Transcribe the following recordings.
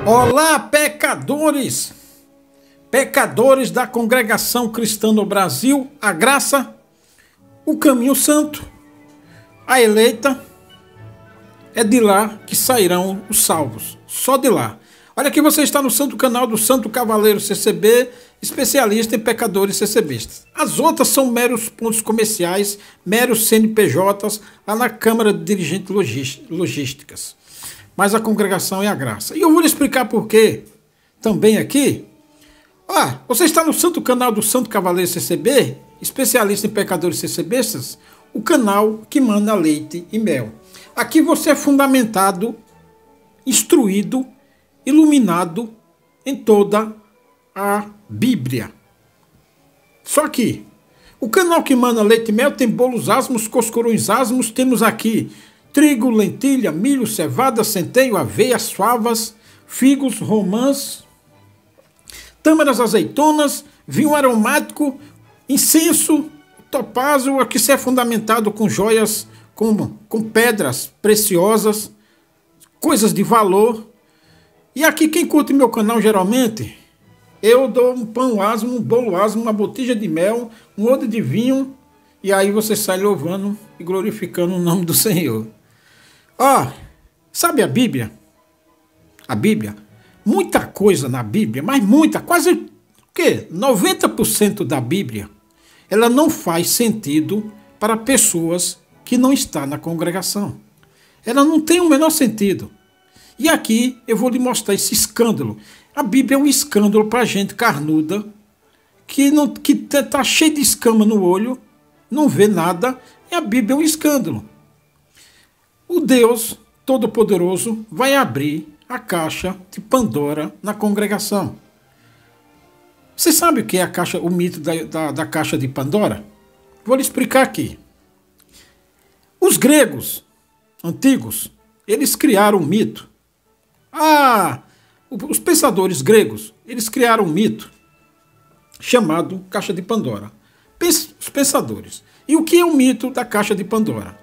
Olá, pecadores! Pecadores da Congregação Cristã no Brasil, a graça, o caminho santo, a eleita, é de lá que sairão os salvos, só de lá. Olha que você está no santo canal do Santo Cavaleiro CCB, especialista em pecadores CCBistas. As outras são meros pontos comerciais, meros CNPJs, lá na Câmara de Dirigentes Logísticas. Mas a congregação é a graça. E eu vou lhe explicar por quê. Também aqui. Você está no santo canal do Santo Cavaleiro CCB, especialista em pecadores CCBistas, o canal que manda leite e mel. Aqui você é fundamentado, instruído, iluminado em toda a Bíblia. Só que o canal que manda leite e mel tem bolos asmos, coscorões asmos, temos aqui trigo, lentilha, milho, cevada, centeio, aveias, favas, figos, romãs, tâmaras, azeitonas, vinho aromático, incenso, topázio, aqui se é fundamentado com joias, com pedras preciosas, coisas de valor. E aqui quem curte meu canal geralmente, eu dou um pão asmo, um bolo asmo, uma botija de mel, um odre de vinho, e aí você sai louvando e glorificando o nome do Senhor. Sabe a Bíblia? A Bíblia, muita coisa na Bíblia, mas muita, quase 90% da Bíblia, ela não faz sentido para pessoas que não estão na congregação. Ela não tem o menor sentido. E aqui eu vou lhe mostrar esse escândalo. A Bíblia é um escândalo para gente carnuda, que está cheia de escama no olho, não vê nada, e a Bíblia é um escândalo. O Deus Todo-Poderoso vai abrir a caixa de Pandora na congregação. Você sabe o que é o mito da caixa de Pandora? Vou lhe explicar aqui. Os gregos antigos, eles criaram um mito. Os pensadores gregos, eles criaram um mito chamado caixa de Pandora. Os pensadores. E o que é o mito da caixa de Pandora?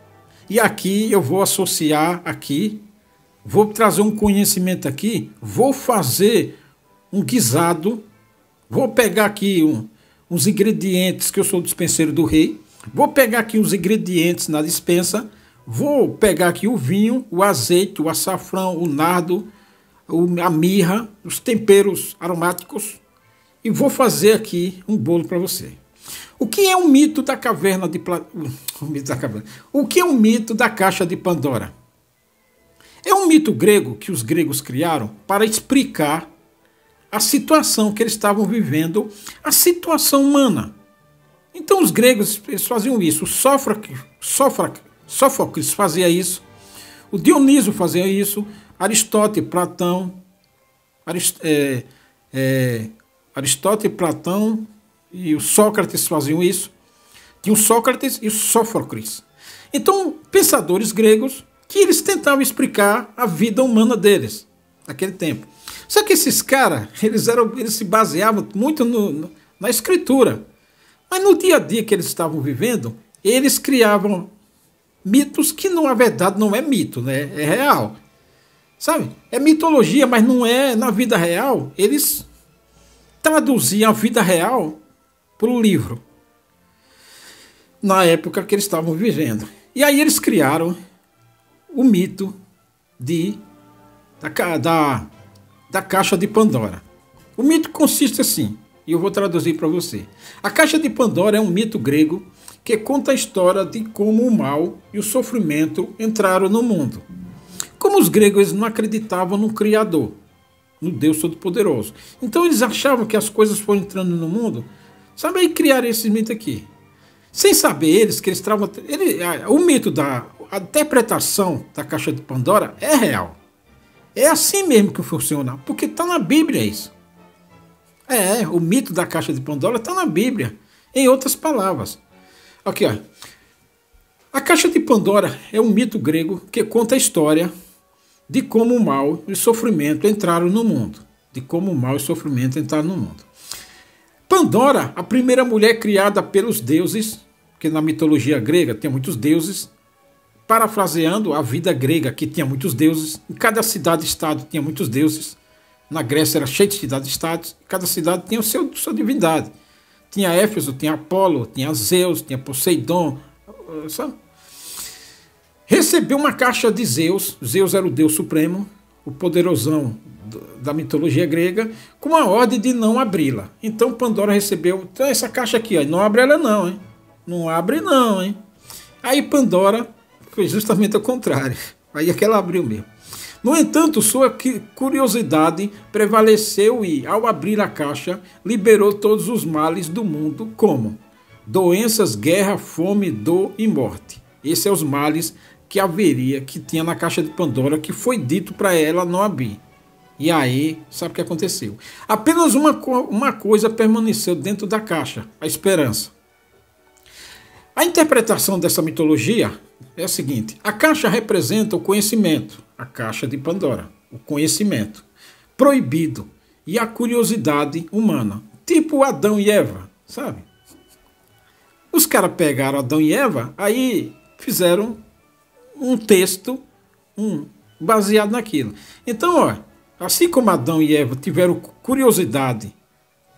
E aqui eu vou associar aqui, vou trazer um conhecimento aqui, vou fazer um guisado, vou pegar aqui uns ingredientes, que eu sou dispenseiro do rei, vou pegar aqui os ingredientes na dispensa, vou pegar aqui o vinho, o azeite, o açafrão, o nardo, a mirra, os temperos aromáticos, e vou fazer aqui um bolo para você. O que é o mito da caverna de O que é o mito da caixa de Pandora? É um mito grego que os gregos criaram para explicar a situação que eles estavam vivendo, a situação humana. Então os gregos eles faziam isso. Sófocles fazia isso. O Dionísio fazia isso. Aristóteles, Platão. Aristóteles, Platão e o Sócrates faziam isso. Tinha o Sócrates e o Sófocles. Então, pensadores gregos que eles tentavam explicar a vida humana deles naquele tempo. Só que esses caras, eles se baseavam muito na escritura. Mas no dia a dia que eles estavam vivendo, eles criavam mitos que, na verdade, não é mito, né? É real. Sabe? É mitologia, mas não é na vida real. Eles traduziam a vida real para o livro, na época que eles estavam vivendo. E aí eles criaram o mito da caixa de Pandora. O mito consiste assim, e eu vou traduzir para você. A caixa de Pandora é um mito grego que conta a história de como o mal e o sofrimento entraram no mundo. Como os gregos não acreditavam no Criador, no Deus Todo-Poderoso, então eles achavam que as coisas foram entrando no mundo. Sabe aí criar esse mito aqui? Sem saber eles que eles estavam... O mito a interpretação da caixa de Pandora é real. É assim mesmo que funciona, porque está na Bíblia isso. O mito da caixa de Pandora está na Bíblia, em outras palavras. Aqui, ó. A caixa de Pandora é um mito grego que conta a história de como o mal e o sofrimento entraram no mundo. de como o mal e o sofrimento entraram no mundo. Pandora, a primeira mulher criada pelos deuses, que na mitologia grega tem muitos deuses, parafraseando a vida grega, que tinha muitos deuses, em cada cidade-estado tinha muitos deuses, na Grécia era cheio de cidades-estados, cada cidade tinha sua divindade. Tinha Éfeso, tinha Apolo, tinha Zeus, tinha Poseidon, sabe? Recebeu uma caixa de Zeus, Zeus era o deus supremo, o poderosão da mitologia grega, com a ordem de não abri-la. Então Pandora recebeu, então essa caixa aqui, ó, não abre ela não, hein? Não abre não, hein? Aí Pandora foi justamente o contrário, aí é que ela abriu mesmo. No entanto, sua curiosidade prevaleceu e, ao abrir a caixa, liberou todos os males do mundo, como doenças, guerra, fome, dor e morte. Esses são os males que haveria, que tinha na caixa de Pandora, que foi dito para ela não abrir. E aí, sabe o que aconteceu? Apenas uma coisa permaneceu dentro da caixa, a esperança. A interpretação dessa mitologia é a seguinte: a caixa representa o conhecimento, a caixa de Pandora, o conhecimento proibido e a curiosidade humana, tipo Adão e Eva, sabe? Os caras pegaram Adão e Eva, aí fizeram um texto baseado naquilo. Então, ó, assim como Adão e Eva tiveram curiosidade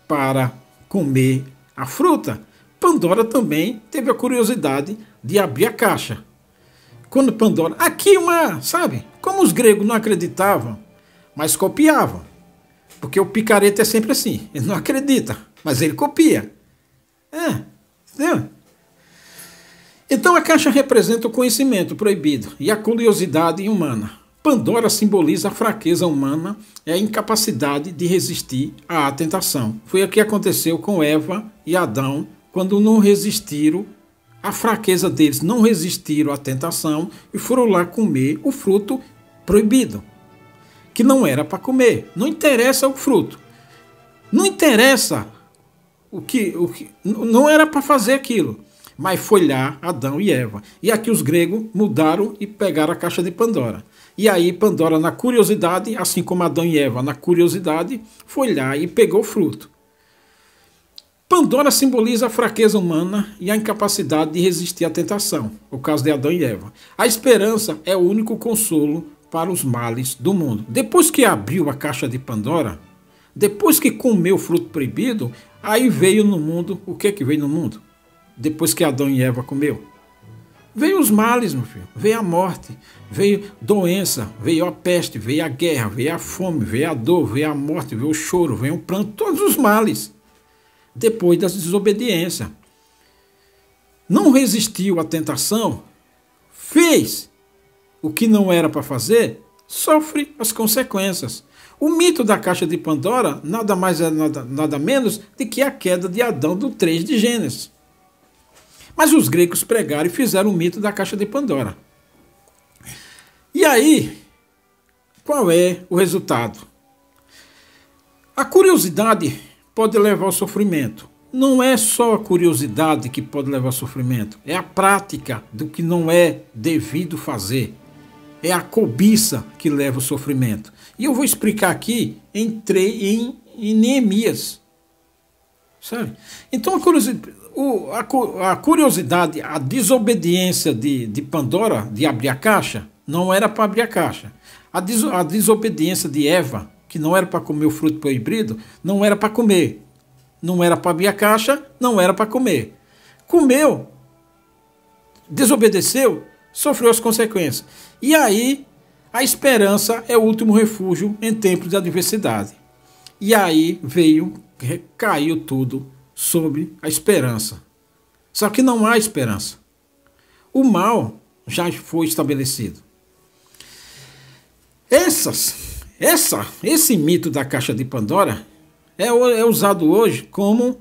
para comer a fruta, Pandora também teve a curiosidade de abrir a caixa. Quando Pandora... Aqui sabe? Como os gregos não acreditavam, mas copiavam. Porque o picareta é sempre assim. Ele não acredita, mas ele copia. Entendeu? Então a caixa representa o conhecimento proibido e a curiosidade humana. Pandora simboliza a fraqueza humana e a incapacidade de resistir à tentação. Foi o que aconteceu com Eva e Adão, quando não resistiram à fraqueza deles, não resistiram à tentação e foram lá comer o fruto proibido, que não era para comer. Não interessa o fruto. Não interessa não era para fazer aquilo. Mas foi lá Adão e Eva. E aqui os gregos mudaram e pegaram a caixa de Pandora. E aí Pandora, na curiosidade, assim como Adão e Eva, na curiosidade, foi lá e pegou o fruto. Pandora simboliza a fraqueza humana e a incapacidade de resistir à tentação, o caso de Adão e Eva. A esperança é o único consolo para os males do mundo. Depois que abriu a caixa de Pandora, depois que comeu o fruto proibido, aí veio no mundo, o que veio no mundo? Depois que Adão e Eva comeu? Veio os males, meu filho, veio a morte, veio doença, veio a peste, veio a guerra, veio a fome, veio a dor, veio a morte, veio o choro, veio o pranto, todos os males. Depois da desobediência. Não resistiu à tentação, fez o que não era para fazer, sofre as consequências. O mito da caixa de Pandora nada mais é nada menos do que a queda de Adão do 3 de Gênesis. Mas os gregos pregaram e fizeram o mito da caixa de Pandora. E aí, qual é o resultado? A curiosidade pode levar ao sofrimento. Não é só a curiosidade que pode levar ao sofrimento, é a prática do que não é devido fazer. É a cobiça que leva ao sofrimento. E eu vou explicar aqui em Neemias. Sabe? Então a curiosidade, a desobediência de Pandora, de abrir a caixa, não era para abrir a caixa. A desobediência de Eva, que não era para comer o fruto proibido, não era para comer. Não era para abrir a caixa, não era para comer. Comeu, desobedeceu, sofreu as consequências. E aí, a esperança é o último refúgio em tempos de adversidade. E aí caiu tudo sobre a esperança. Só que não há esperança. O mal já foi estabelecido. Esse mito da caixa de Pandora é usado hoje como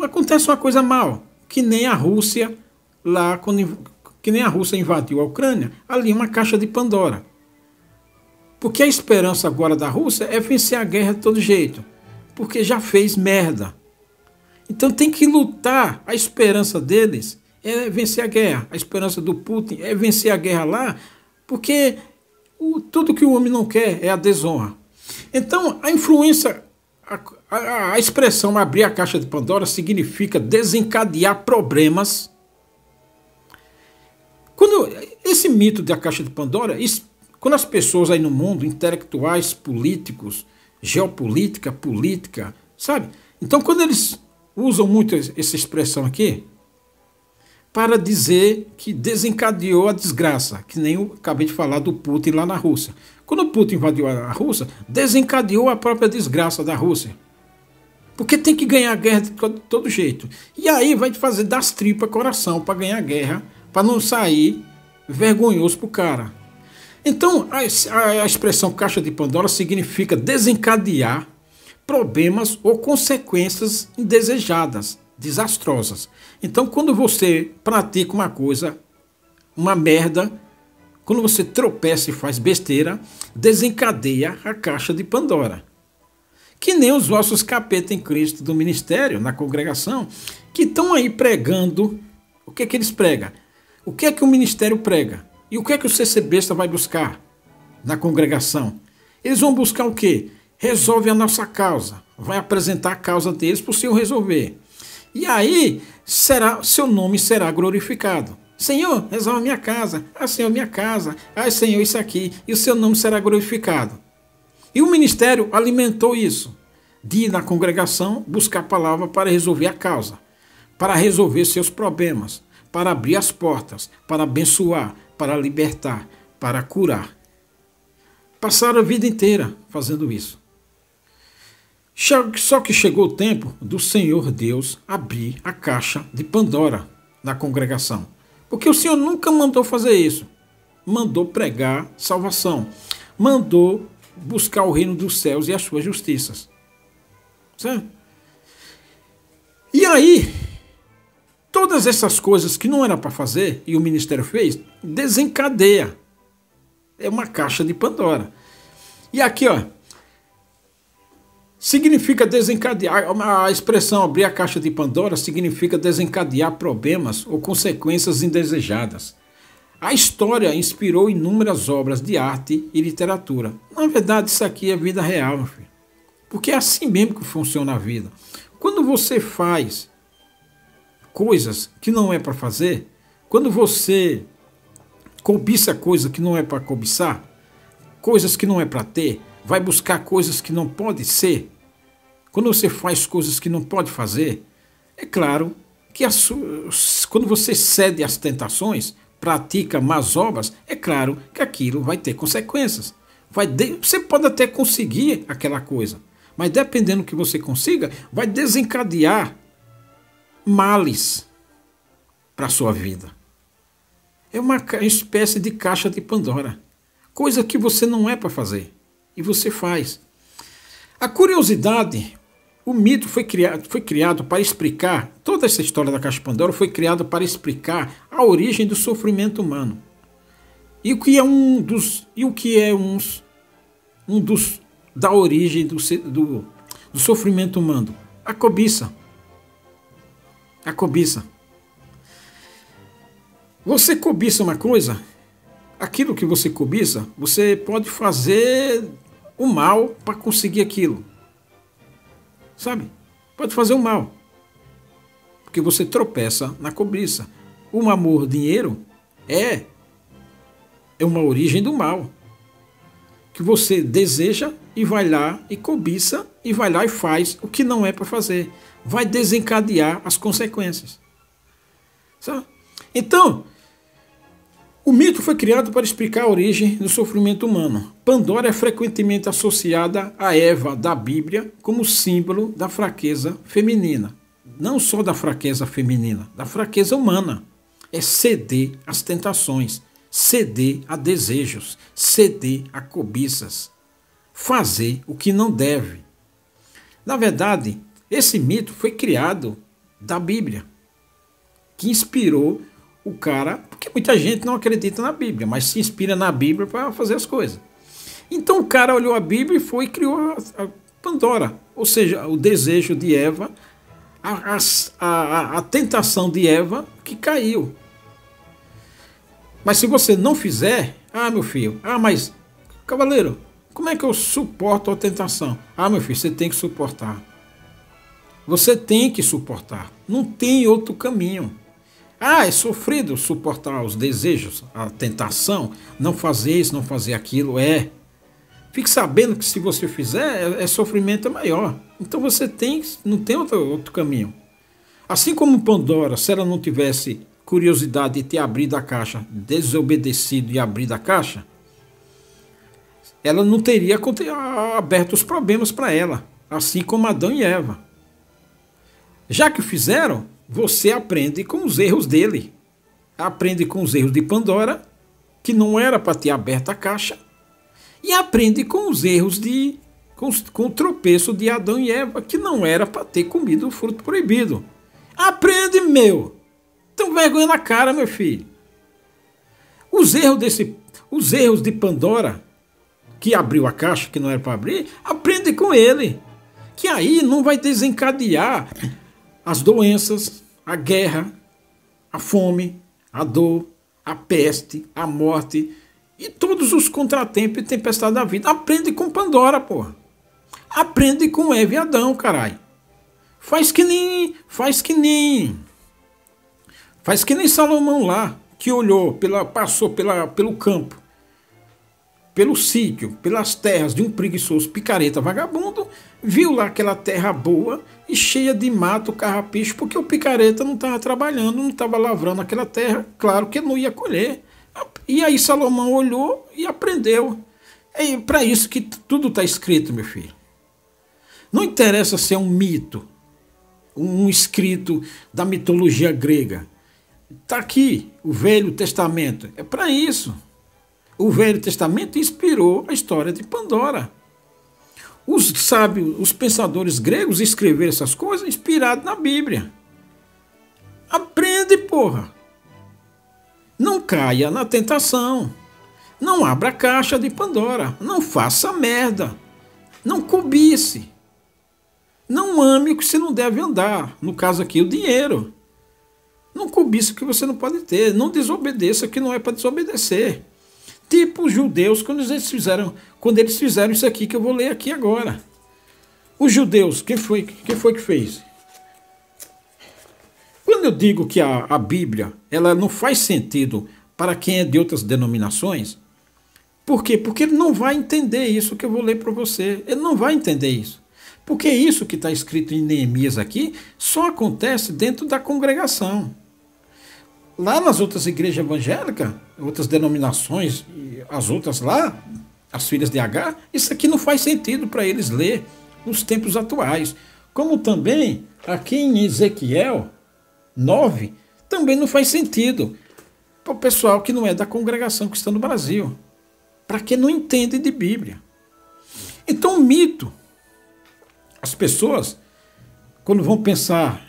acontece uma coisa mal, que nem a Rússia lá, que nem a Rússia invadiu a Ucrânia, ali uma caixa de Pandora. Porque a esperança agora da Rússia é vencer a guerra de todo jeito, porque já fez merda. Então tem que lutar. A esperança deles é vencer a guerra. A esperança do Putin é vencer a guerra lá, porque tudo que o homem não quer é a desonra. Então, a influência, a expressão abrir a caixa de Pandora significa desencadear problemas. Quando esse mito da caixa de Pandora, quando as pessoas aí no mundo, intelectuais, políticos, geopolítica, política, sabe? Então, quando eles usam muito essa expressão aqui, para dizer que desencadeou a desgraça, que nem eu acabei de falar do Putin lá na Rússia. Quando o Putin invadiu a Rússia, desencadeou a própria desgraça da Rússia. Porque tem que ganhar a guerra de todo jeito. E aí vai fazer das tripas coração para ganhar a guerra, para não sair vergonhoso pro cara. Então, a expressão caixa de Pandora significa desencadear problemas ou consequências indesejadas, desastrosas. Então, quando você pratica uma coisa, uma merda, quando você tropeça e faz besteira, desencadeia a caixa de Pandora. Que nem os vossos capeta em Cristo do ministério, na congregação, que estão aí pregando. O que é que eles pregam? O que é que o ministério prega? E o que é que o CCBista vai buscar na congregação? Eles vão buscar o quê? Resolve a nossa causa. Vai apresentar a causa deles para o Senhor resolver. E aí, seu nome será glorificado. Senhor, resolve a minha casa. Ah, Senhor, minha casa. Ah, Senhor, isso aqui. E o seu nome será glorificado. E o ministério alimentou isso. De ir na congregação, buscar a palavra para resolver a causa. Para resolver seus problemas. Para abrir as portas. Para abençoar. Para libertar. Para curar. Passaram a vida inteira fazendo isso. Só que chegou o tempo do Senhor Deus abrir a caixa de Pandora na congregação. Porque o Senhor nunca mandou fazer isso. Mandou pregar salvação. Mandou buscar o reino dos céus e as suas justiças. Certo? E aí, todas essas coisas que não era para fazer, e o ministério fez, desencadeia. É uma caixa de Pandora. E aqui, ó, significa desencadear, a expressão abrir a caixa de Pandora significa desencadear problemas ou consequências indesejadas. A história inspirou inúmeras obras de arte e literatura. Na verdade, isso aqui é vida real, meu filho. Porque é assim mesmo que funciona a vida. Quando você faz coisas que não é para fazer, quando você cobiça coisa que não é para cobiçar, coisas que não é para ter, vai buscar coisas que não pode ser, quando você faz coisas que não pode fazer, é claro que quando você cede às tentações, pratica más obras, é claro que aquilo vai ter consequências. Você pode até conseguir aquela coisa, mas dependendo do que você consiga, vai desencadear males para a sua vida. É uma espécie de caixa de Pandora. Coisa que você não é para fazer. E você faz. A curiosidade, o mito foi criado para explicar, toda essa história da caixa de Pandora foi criada para explicar a origem do sofrimento humano. E o que é da origem do sofrimento humano? A cobiça. A cobiça. Você cobiça uma coisa, aquilo que você cobiça, você pode fazer o mal para conseguir aquilo. Sabe? Pode fazer o mal. Porque você tropeça na cobiça. O amor, dinheiro, é uma origem do mal. Que você deseja e vai lá e cobiça e vai lá e faz o que não é para fazer. Vai desencadear as consequências. Sabe? Então, o mito foi criado para explicar a origem do sofrimento humano. Pandora é frequentemente associada a Eva da Bíblia como símbolo da fraqueza feminina. Não só da fraqueza feminina, da fraqueza humana. É ceder às tentações, ceder a desejos, ceder a cobiças, fazer o que não deve. Na verdade, esse mito foi criado da Bíblia, que inspirou o cara, porque muita gente não acredita na Bíblia, mas se inspira na Bíblia para fazer as coisas. Então o cara olhou a Bíblia e foi e criou a Pandora, ou seja, o desejo de Eva, a tentação de Eva que caiu. Mas se você não fizer, meu filho, mas cavaleiro, Como é que eu suporto a tentação? Ah, meu filho, você tem que suportar. Você tem que suportar. Não tem outro caminho. Ah, é sofrido suportar os desejos, a tentação, não fazer isso, não fazer aquilo, é. Fique sabendo que se você fizer, sofrimento maior. Então você não tem outro caminho. Assim como Pandora, se ela não tivesse curiosidade de ter abrido a caixa, desobedecido e abrido a caixa, ela não teria aberto os problemas para ela, assim como Adão e Eva. Já que fizeram, você aprende com os erros dele. Aprende com os erros de Pandora, que não era para ter aberto a caixa, e aprende com os erros com o tropeço de Adão e Eva, que não era para ter comido o fruto proibido. Aprende, meu! Então vergonha na cara, meu filho. Os erros de Pandora, que abriu a caixa, que não era para abrir, aprende com ele. Que aí não vai desencadear as doenças, a guerra, a fome, a dor, a peste, a morte e todos os contratempos e tempestades da vida. Aprende com Pandora, porra. Aprende com Eva e Adão, caralho. Faz que nem Salomão lá, que olhou, passou pelo campo, pelo sítio, pelas terras de um preguiçoso picareta vagabundo, viu lá aquela terra boa e cheia de mato, carrapicho, porque o picareta não estava trabalhando, não estava lavrando aquela terra, claro que não ia colher. E aí Salomão olhou e aprendeu. É para isso que tudo está escrito, meu filho. Não interessa se é um mito, um escrito da mitologia grega. Está aqui o Velho Testamento. É para isso. O Velho Testamento inspirou a história de Pandora. Os sábios, os pensadores gregos escreveram essas coisas inspirados na Bíblia. Aprende, porra. Não caia na tentação. Não abra a caixa de Pandora. Não faça merda. Não cobice. Não ame o que você não deve andar. No caso aqui, o dinheiro. Não cobice o que você não pode ter. Não desobedeça o que não é para desobedecer. Tipo os judeus, quando eles fizeram isso aqui que eu vou ler aqui agora. Os judeus, quem foi que fez? Quando eu digo que a Bíblia ela não faz sentido para quem é de outras denominações, por quê? Porque ele não vai entender isso que eu vou ler para você. Ele não vai entender isso. Porque isso que está escrito em Neemias aqui só acontece dentro da congregação. Lá nas outras igrejas evangélicas, outras denominações, as outras lá, as filhas de Agar, isso aqui não faz sentido para eles ler nos tempos atuais. Como também aqui em Ezequiel 9, também não faz sentido para o pessoal que não é da congregação cristã do Brasil, para quem não entende de Bíblia. Então, o mito, as pessoas, quando vão pensar,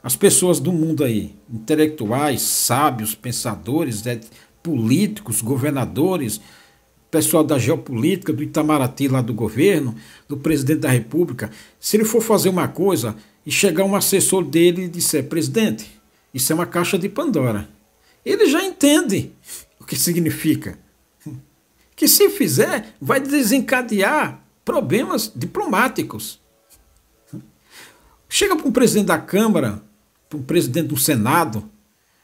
as pessoas do mundo aí, intelectuais, sábios, pensadores, políticos, governadores, pessoal da geopolítica, do Itamaraty lá do governo, do presidente da República, se ele for fazer uma coisa e chegar um assessor dele e disser, presidente, isso é uma caixa de Pandora, ele já entende o que significa. Que se fizer, vai desencadear problemas diplomáticos. Chega para um presidente da Câmara, para um presidente do Senado,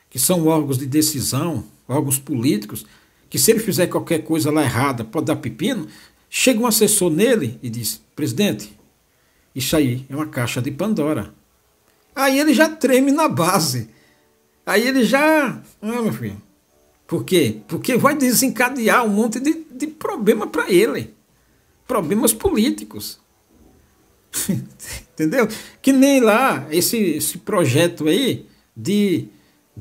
que são órgãos de decisão, órgãos políticos, que se ele fizer qualquer coisa lá errada, pode dar pepino, chega um assessor nele e diz, presidente, isso aí é uma caixa de Pandora. Aí ele já treme na base. Aí ele já... Ah, meu filho. Por quê? Porque vai desencadear um monte de problema para ele. Problemas políticos. Entendeu? Que nem lá esse projeto aí de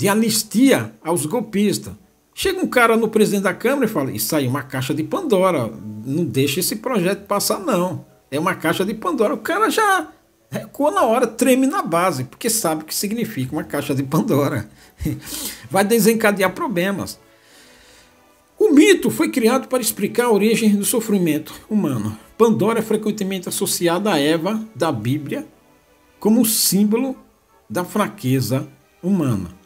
anistia aos golpistas. Chega um cara no presidente da Câmara e fala, isso aí é uma caixa de Pandora, não deixa esse projeto passar não, é uma caixa de Pandora. O cara já recua na hora, treme na base, porque sabe o que significa uma caixa de Pandora. Vai desencadear problemas. O mito foi criado para explicar a origem do sofrimento humano. Pandora é frequentemente associada a Eva da Bíblia como símbolo da fraqueza humana.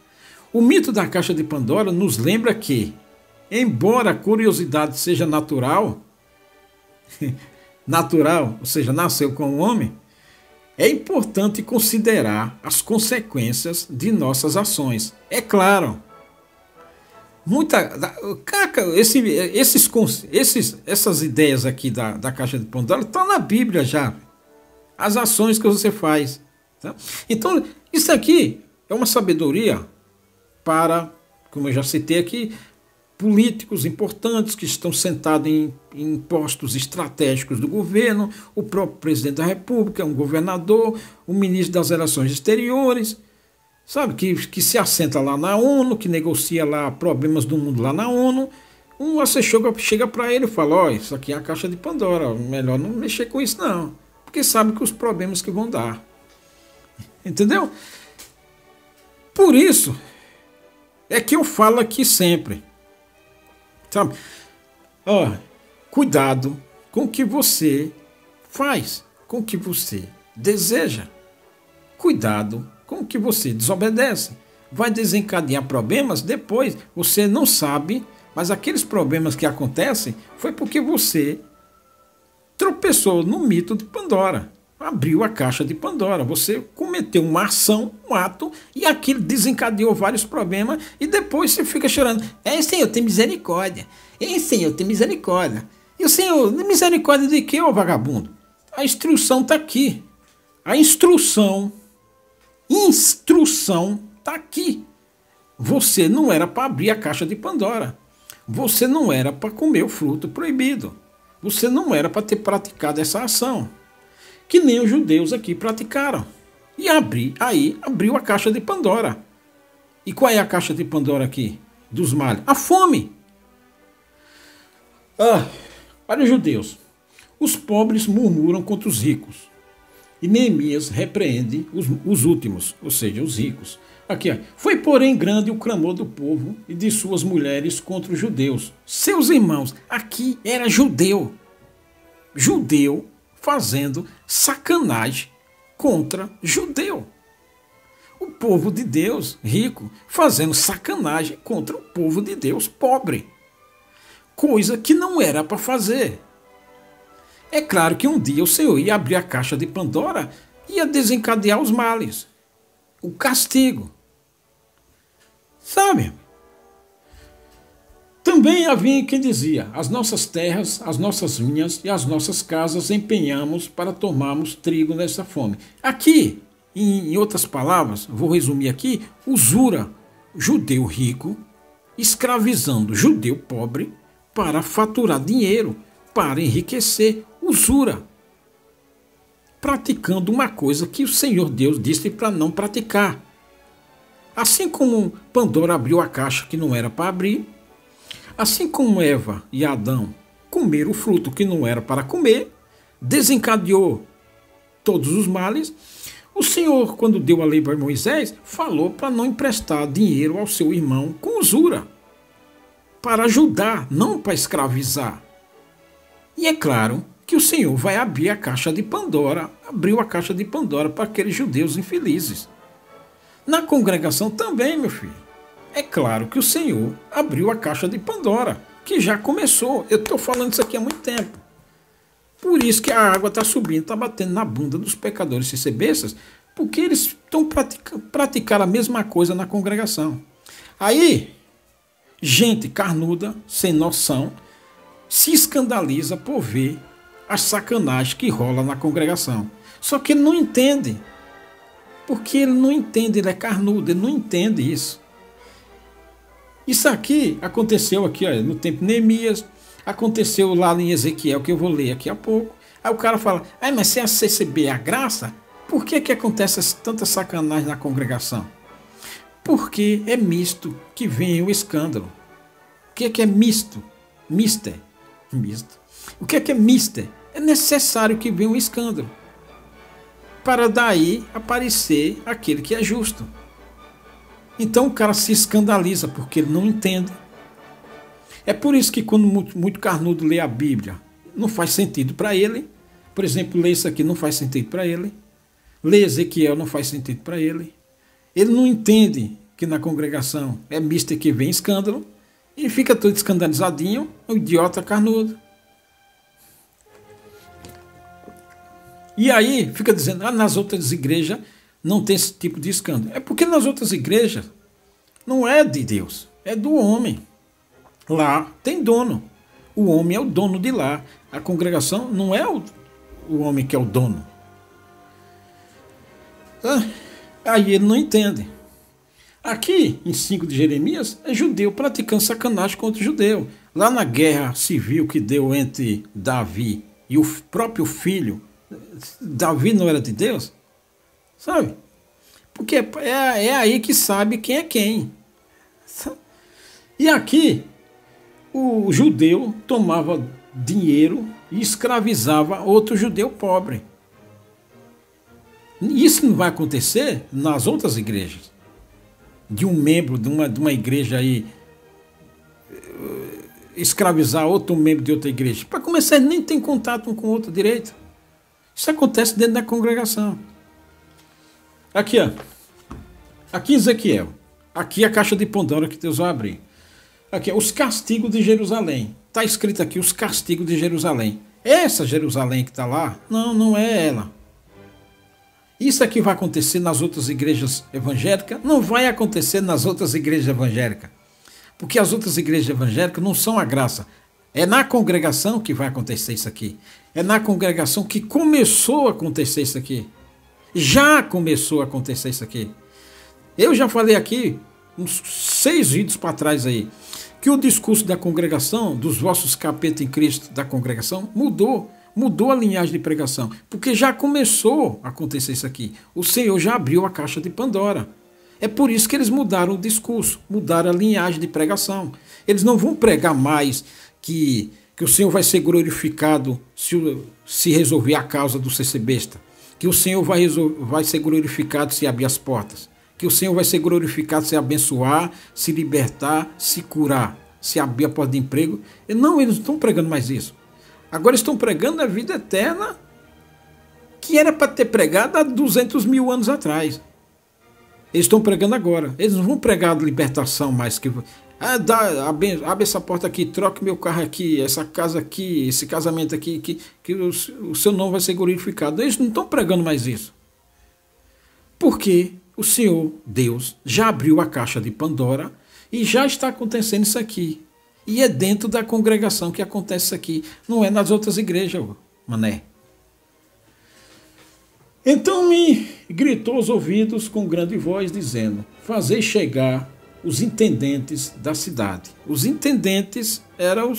O mito da caixa de Pandora nos lembra que, embora a curiosidade seja natural, natural, ou seja, nasceu como homem, é importante considerar as consequências de nossas ações. É claro, essas ideias aqui da caixa de Pandora estão na Bíblia já. As ações que você faz. Tá? Então, isso aqui é uma sabedoria para, como eu já citei aqui, políticos importantes que estão sentados em postos estratégicos do governo, o próprio presidente da República, um governador, o ministro das Relações Exteriores, sabe, que se assenta lá na ONU, que negocia lá problemas do mundo lá na ONU. Você chega para ele e fala, ó, isso aqui é a caixa de Pandora, melhor não mexer com isso não, porque sabe que os problemas que vão dar. Entendeu? Por isso é que eu falo aqui sempre, sabe? Ó, cuidado com o que você faz, com o que você deseja. Cuidado com o que você desobedece. Vai desencadear problemas depois. Você não sabe, mas aqueles problemas que acontecem foi porque você tropeçou no mito de Pandora. Abriu a caixa de Pandora. Você cometeu uma ação, um ato, e aquilo desencadeou vários problemas, e depois você fica chorando. Senhor, tem misericórdia. Senhor, tem misericórdia. E o Senhor, misericórdia de quê, ô vagabundo? A instrução está aqui. A instrução está aqui. Você não era para abrir a caixa de Pandora. Você não era para comer o fruto proibido. Você não era para ter praticado essa ação, que nem os judeus aqui praticaram. E abriu a caixa de Pandora. E qual é a caixa de Pandora aqui? Dos males? A fome. Para os judeus, os pobres murmuram contra os ricos. E Neemias repreende os últimos, ou seja, os ricos. Aqui, ó. Foi, porém, grande o clamor do povo e de suas mulheres contra os judeus, seus irmãos. Aqui era judeu. Judeu fazendo sacanagem contra judeu. O povo de Deus rico fazendo sacanagem contra o povo de Deus pobre. Coisa que não era para fazer. É claro que um dia o Senhor ia abrir a caixa de Pandora e ia desencadear os males. O castigo. Sabe? Também havia quem dizia, as nossas terras, as nossas vinhas e as nossas casas empenhamos para tomarmos trigo nessa fome. Aqui, em outras palavras, vou resumir aqui, usura, judeu rico, escravizando judeu pobre para faturar dinheiro, para enriquecer, usura. Praticando uma coisa que o Senhor Deus disse para não praticar. Assim como Pandora abriu a caixa que não era para abrir, assim como Eva e Adão comeram o fruto que não era para comer, desencadeou todos os males, o Senhor, quando deu a lei para Moisés, falou para não emprestar dinheiro ao seu irmão com usura, para ajudar, não para escravizar. E é claro que o Senhor vai abrir a caixa de Pandora, abriu a caixa de Pandora para aqueles judeus infelizes. Na congregação também, meu filho. É claro que o Senhor abriu a caixa de Pandora, que já começou. Eu estou falando isso aqui há muito tempo. Por isso que a água está subindo, está batendo na bunda dos pecadores e cabeças, porque eles estão praticando a mesma coisa na congregação. Aí, gente carnuda, sem noção, se escandaliza por ver as sacanagens que rola na congregação. Só que ele não entende. Porque ele não entende, ele é carnudo, ele não entende isso. Isso aqui aconteceu aqui, ó, no tempo de Neemias, aconteceu lá em Ezequiel, que eu vou ler aqui a pouco. Aí o cara fala, mas se você receber a graça, por que acontece tanta sacanagem na congregação? Porque é misto que vem o escândalo. O que é misto? Mister. Misto. O que é mister? É necessário que venha um escândalo, para daí aparecer aquele que é justo. Então o cara se escandaliza porque ele não entende. É por isso que quando muito carnudo lê a Bíblia, não faz sentido para ele. Por exemplo, ler isso aqui não faz sentido para ele. Ler Ezequiel não faz sentido para ele. Ele não entende que na congregação é mister que vem escândalo e fica todo escandalizadinho, um idiota carnudo. E aí fica dizendo, nas outras igrejas não tem esse tipo de escândalo. É porque nas outras igrejas não é de Deus, é do homem. Lá tem dono. O homem é o dono de lá. A congregação não é o homem que é o dono. Aí ele não entende. Aqui, em 5 de Jeremias, é judeu praticando sacanagem contra judeu. Lá na guerra civil que deu entre Davi e o próprio filho, Davi não era de Deus? Sabe? Porque é aí que sabe quem é quem. E aqui, o judeu tomava dinheiro e escravizava outro judeu pobre. Isso não vai acontecer nas outras igrejas. De um membro de uma igreja aí escravizar outro membro de outra igreja. Para começar, ele nem tem contato um com o outro direito. Isso acontece dentro da congregação. Aqui, ó. Aqui Ezequiel. Aqui a caixa de Pandora que Deus vai abrir. Aqui, os castigos de Jerusalém. Está escrito aqui os castigos de Jerusalém. Essa Jerusalém que está lá, não é ela. Isso aqui vai acontecer nas outras igrejas evangélicas? Não vai acontecer nas outras igrejas evangélicas. Porque as outras igrejas evangélicas não são a graça. É na congregação que vai acontecer isso aqui. É na congregação que começou a acontecer isso aqui. Já começou a acontecer isso aqui. Eu já falei aqui, uns 6 vídeos para trás aí, que o discurso da congregação, dos vossos capetas em Cristo da congregação, mudou a linhagem de pregação, porque já começou a acontecer isso aqui. O Senhor já abriu a caixa de Pandora. É por isso que eles mudaram o discurso, mudaram a linhagem de pregação. Eles não vão pregar mais que o Senhor vai ser glorificado se resolver a causa do ser besta, que o Senhor vai ser glorificado se abrir as portas, que o Senhor vai ser glorificado se abençoar, se libertar, se curar, se abrir a porta de emprego. Não, eles não estão pregando mais isso. Agora estão pregando a vida eterna que era para ter pregado há 200 mil anos atrás. Eles estão pregando agora. Eles não vão pregar a libertação mais. Abre essa porta aqui, troque meu carro aqui, essa casa aqui, esse casamento aqui, que o seu nome vai ser glorificado. Eles não estão pregando mais isso. Porque o Senhor, Deus, já abriu a caixa de Pandora e já está acontecendo isso aqui. E é dentro da congregação que acontece isso aqui. Não é nas outras igrejas, mané. Então me gritou aos ouvidos com grande voz, dizendo: fazei chegar os intendentes da cidade. Os intendentes eram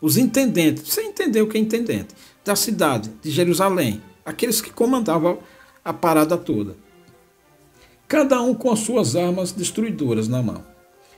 os intendentes. Você entendeu o que é intendente? Da cidade de Jerusalém. Aqueles que comandavam a parada toda. Cada um com as suas armas destruidoras na mão.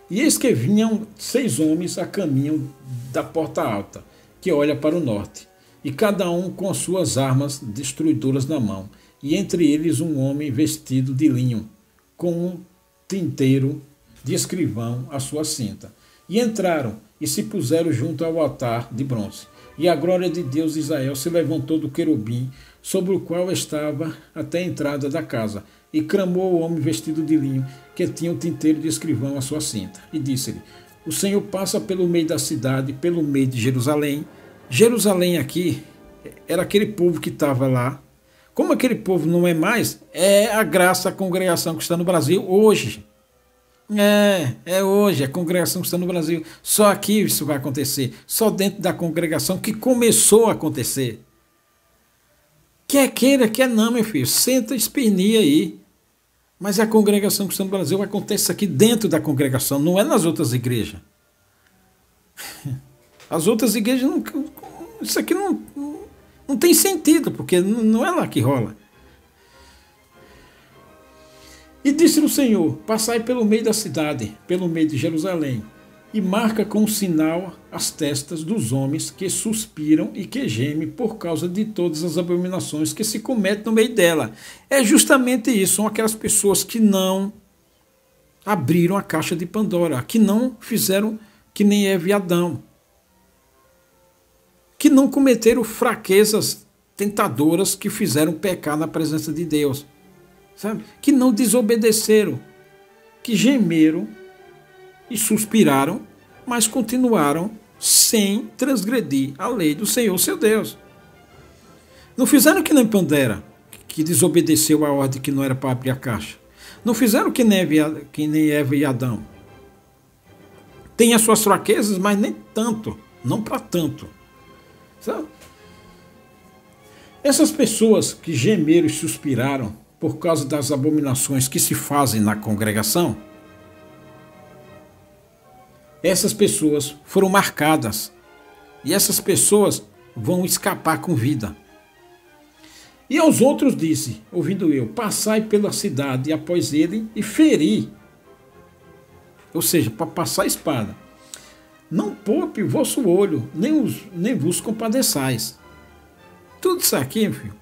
E eis que vinham 6 homens a caminho da porta alta, que olha para o norte, e cada um com as suas armas destruidoras na mão, e entre eles um homem vestido de linho, com um tinteiro de escrivão à sua cinta. E entraram e se puseram junto ao altar de bronze. E a glória de Deus de Israel se levantou do querubim, sobre o qual estava até a entrada da casa, e clamou o homem vestido de linho, que tinha o tinteiro de escrivão à sua cinta, e disse-lhe: o Senhor passa pelo meio da cidade, pelo meio de Jerusalém. Jerusalém aqui era aquele povo que estava lá. Como aquele povo não é mais, é a graça, a congregação que está no Brasil hoje. É hoje, a congregação que está no Brasil. Só aqui isso vai acontecer. Só dentro da congregação que começou a acontecer. Quer queira, quer não, meu filho. Senta, espernia aí. Mas a congregação que está no Brasil acontece aqui dentro da congregação, não é nas outras igrejas. As outras igrejas, isso aqui não tem sentido, porque não é lá que rola. E disse-lhe o Senhor: passai pelo meio da cidade, pelo meio de Jerusalém, e marca com um sinal as testas dos homens que suspiram e que gemem por causa de todas as abominações que se cometem no meio dela. É justamente isso, são aquelas pessoas que não abriram a caixa de Pandora, que não fizeram que nem Eva e Adão, que não cometeram fraquezas tentadoras que fizeram pecar na presença de Deus, sabe? Que não desobedeceram, que gemeram e suspiraram, mas continuaram sem transgredir a lei do Senhor, seu Deus. Não fizeram que nem Pandera, que desobedeceu a ordem que não era para abrir a caixa. Não fizeram que nem Eva e Adão. Tem as suas fraquezas, mas nem tanto. Não para tanto. Sabe? Essas pessoas que gemeram e suspiraram por causa das abominações que se fazem na congregação, essas pessoas foram marcadas. E essas pessoas vão escapar com vida. E aos outros disse, ouvindo eu, passai pela cidade após ele e feri. Ou seja, para passar a espada. Não poupe o vosso olho, nem vos compadeçais. Tudo isso aqui, filho,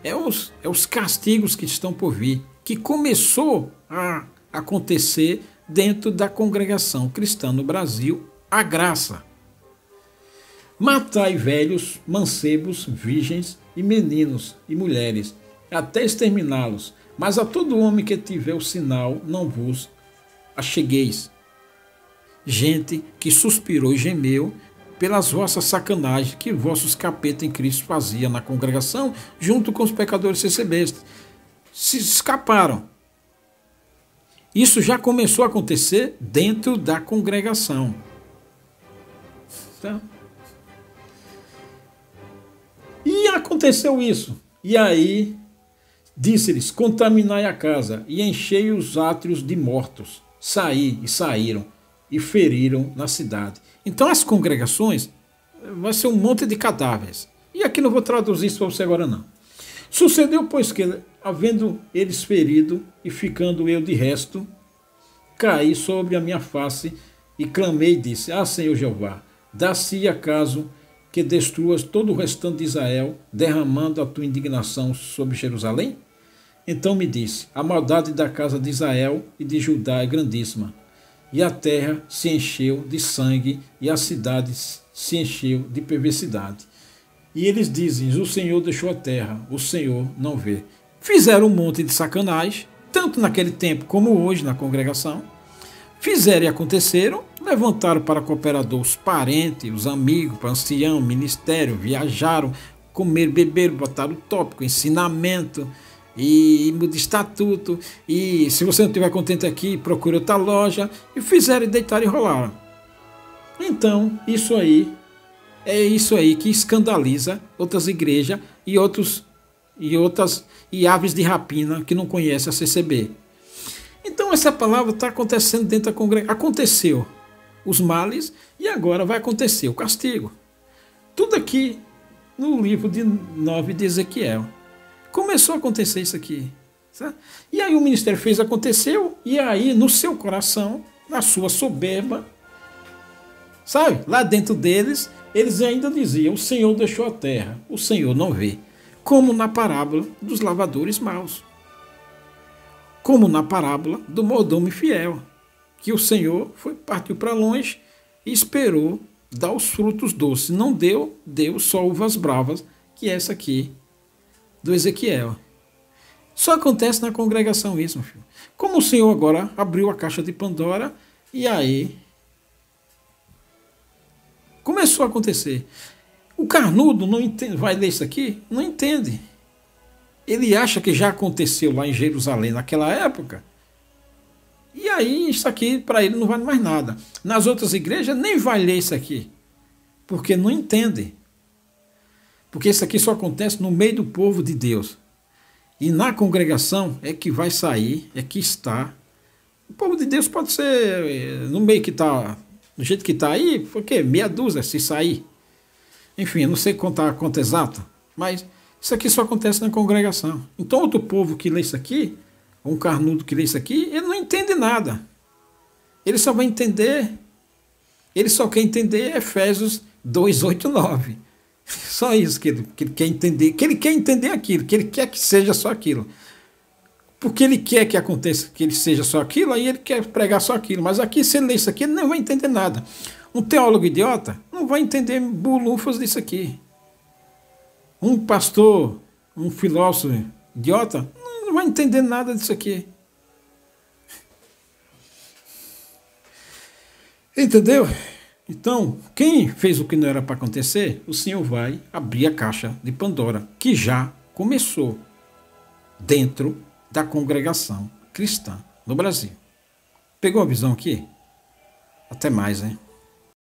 é os castigos que estão por vir, que começou a acontecer dentro da congregação cristã no Brasil, a graça. Matai velhos, mancebos, virgens e meninos e mulheres, até exterminá-los. Mas a todo homem que tiver o sinal, não vos achegueis. Gente que suspirou e gemeu pelas vossas sacanagens que vossos capeta em Cristo fazia na congregação, junto com os pecadores recebestes. Se escaparam. Isso já começou a acontecer dentro da congregação. Tá? E aconteceu isso. E aí, disse-lhes, contaminai a casa e enchei os átrios de mortos. Saíram e feriram na cidade. Então as congregações vai ser um monte de cadáveres. E aqui não vou traduzir isso para você agora não. Sucedeu, pois, que, havendo eles ferido e ficando eu de resto, caí sobre a minha face e clamei e disse, Senhor Jeová, dá-se acaso que destruas todo o restante de Israel, derramando a tua indignação sobre Jerusalém? Então me disse, a maldade da casa de Israel e de Judá é grandíssima, e a terra se encheu de sangue, e a cidade se encheu de perversidade. E eles dizem, o Senhor deixou a terra, o Senhor não vê. Fizeram um monte de sacanagem, tanto naquele tempo como hoje na congregação. Fizeram e aconteceram, levantaram para cooperador os parentes, os amigos, para ancião, ministério, viajaram, comeram, beberam, botaram tópico, ensinamento, e muda estatuto, e se você não estiver contente aqui, procure outra loja, e fizeram e deitaram e rolaram. Então, isso aí que escandaliza outras igrejas e aves de rapina que não conhecem a CCB. Então essa palavra está acontecendo dentro da congregação. Aconteceu os males e agora vai acontecer o castigo. Tudo aqui no livro 9 de Ezequiel. Começou a acontecer isso aqui. Sabe? E aí o ministério fez, aconteceu, e aí no seu coração, na sua soberba, sabe, lá dentro deles, eles ainda diziam, o Senhor deixou a terra, o Senhor não vê. Como na parábola dos lavadores maus. Como na parábola do mordomo infiel, que o Senhor partiu para longe e esperou dar os frutos doces. Não deu só uvas bravas, que é essa aqui, do Ezequiel. Só acontece na congregação isso, meu filho. Como o Senhor agora abriu a caixa de Pandora, e aí começou a acontecer. O carnudo não entende, vai ler isso aqui? Não entende. Ele acha que já aconteceu lá em Jerusalém naquela época. E aí isso aqui para ele não vale mais nada. Nas outras igrejas nem vai ler isso aqui. Porque não entende. Porque isso aqui só acontece no meio do povo de Deus. E na congregação é que vai sair, é que está. O povo de Deus pode ser no meio que está, do jeito que está aí, porque meia dúzia se sair. Enfim, eu não sei contar a conta exata, mas isso aqui só acontece na congregação. Então outro povo que lê isso aqui, um carnudo que lê isso aqui, ele não entende nada. Ele só vai entender, ele só quer entender Efésios 2, 8, 9. Só isso que ele quer entender, que ele quer entender aquilo, que ele quer que seja só aquilo. Porque ele quer que aconteça, que ele seja só aquilo, aí ele quer pregar só aquilo. Mas aqui, se ele ler isso aqui, ele não vai entender nada. Um teólogo idiota não vai entender bulufas disso aqui. Um pastor, um filósofo idiota, não vai entender nada disso aqui. Entendeu? Então, quem fez o que não era para acontecer, o Senhor vai abrir a caixa de Pandora, que já começou dentro da congregação cristã no Brasil. Pegou a visão aqui? Até mais, hein?